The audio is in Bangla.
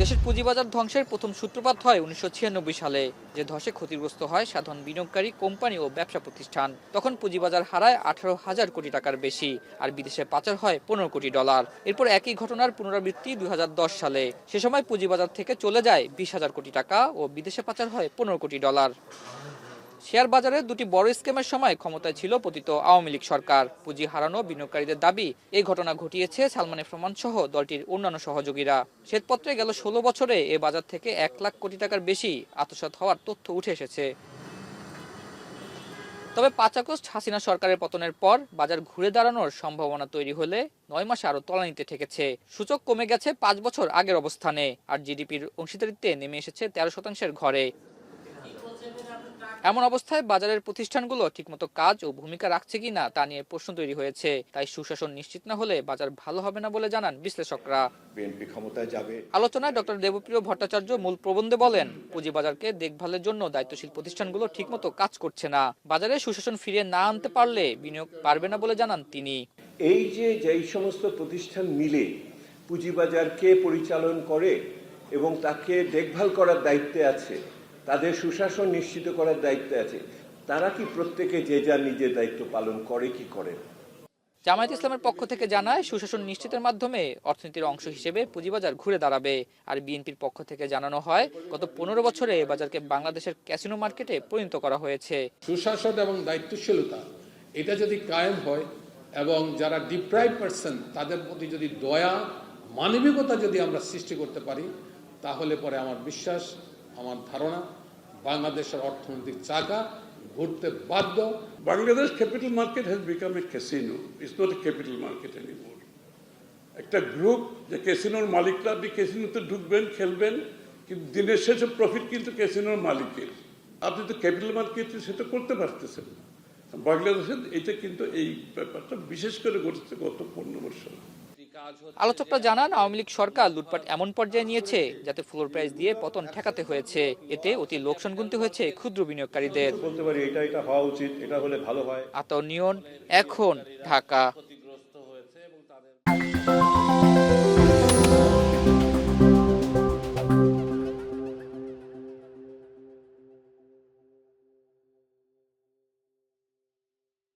দেশের পুঁজিবাজার ধ্বংসের প্রথম সূত্রপাত হয় ১৯৯৬ সালে, যে ধসে ক্ষতিগ্রস্ত হয় সাধারণ বিনিয়োগকারী কোম্পানি ও ব্যবসা প্রতিষ্ঠান। তখন পুঁজিবাজার হারায় ১৮,০০০ কোটি টাকার বেশি, আর বিদেশে পাচার হয় $১৫ কোটি। এরপর একই ঘটনার পুনরাবৃত্তি ২০১০ সালে। সে সময় পুঁজিবাজার থেকে চলে যায় ২০,০০০ কোটি টাকা ও বিদেশে পাচার হয় $১৫ কোটি। শেয়ার বাজারে দুটি বড় স্ক্যামের সময় ক্ষমতায় ছিল পতিত আওয়ামী লীগ সরকার। পুঁজি হারানো বিনিয়োগকারীদের দাবি, এই ঘটনা ঘটিয়েছে সালমান এফ রহমান সহ দলটির অন্যান্য সহযোগীরা। শ্বেতপত্রে গেল ১৬ বছরে এ বাজার থেকে ১,০০,০০০ কোটি টাকার বেশি আত্মসাৎ হওয়ার তথ্য উঠে এসেছে। তবে ৫ আগস্ট হাসিনা সরকারের পতনের পর বাজার ঘুরে দাঁড়ানোর সম্ভাবনা তৈরি হলে ৯ মাসে আরও তলানিতে ঠেকেছে। সূচক কমে গেছে ৫ বছর আগের অবস্থানে, আর জিডিপির অংশীদারিত্বে নেমে এসেছে ১৩%-এর ঘরে। এমন অবস্থায় বাজারের প্রতিষ্ঠানগুলো ঠিকমতো কাজ ও ভূমিকা রাখছে কিনা তা নিয়ে প্রশ্ন তৈরি হয়েছে। তাই সুশাসন নিশ্চিত না হলে বাজার ভালো হবে না বলে জানান বিশ্লেষকরা। বিএনপি ক্ষমতায় যাবে। আলোচনায় ডক্টর দেবপ্রিয় ভট্টাচার্য মূল প্রবন্ধে বলেন, পুঁজিবাজারকে দেখভালের জন্য দায়িত্বশীল প্রতিষ্ঠানগুলো ঠিকমতো কাজ করছে না। বাজারে সুশাসন ফিরিয়ে না আনতে পারলে বিনিয়োগ পারবে না বলে জানান তিনি। এই যেই সমস্ত প্রতিষ্ঠান মিলে পুঁজিবাজারকে পরিচালন করে এবং তাকে দেখভাল করার দায়িত্বে আছে, তাদের সুশাসন নিশ্চিত করার দায়িত্বে আছে, তারা কি প্রত্যেকে যে যার নিজের দায়িত্ব পালন করে কি করে? জামায়াত ইসলামের পক্ষ থেকে জানায়, সুশাসন নিশ্চিতের মাধ্যমে অর্থনীতির অংশ হিসেবে পুঁজিবাজার ঘুরে দাঁড়াবে। আর বিএনপির পক্ষ থেকে জানানো হয়, গত ১৫ বছরে এ বাজারকে বাংলাদেশের ক্যাসিনো মার্কেটে পরিণত করা হয়েছে। সুশাসন এবং দায়িত্বশীলতা এটা যদি কায়েম হয় এবং যারা ডিপ্রাইভ পারসন তাদের প্রতি যদি দয়া মানবিকতা যদি আমরা সৃষ্টি করতে পারি, তাহলে পরে আমার বিশ্বাস, আমার ধারণা, বাংলাদেশের অর্থনৈতিক চাকা ঘুরতে বাধ্য। Bangladesh capital market has become a casino. It's not a capital market anymore. একটা গ্রুপ যে ক্যাসিনোর মালিকরা, আপনি ক্যাসিনোতে ঢুকবেন, খেলবেন, কিন্তু দিনের শেষে প্রফিট কিন্তু ক্যাসিনোর মালিকের। আপনি তো ক্যাপিটাল মার্কেটে সেটা করতে পারতেছেন না। বাংলাদেশে এটা কিন্তু এই ব্যাপারটা বিশেষ করে ঘটেছে গত 15 বছর। আলোচকরা জানান, আওয়ামী লীগ সরকার লুটপাট এমন পর্যায়ে নিয়েছে যাতে ফ্লোর প্রাইস দিয়ে পতন ঠেকাতে হয়েছে। এতে অতি লোকসান গুনতে হয়েছে ক্ষুদ্র বিনিয়োগকারীদের। বলতে পারি এটা হওয়া উচিত, এটা হলে ভালো হয়। আতাউর নিয়ন, এখন, ঢাকা।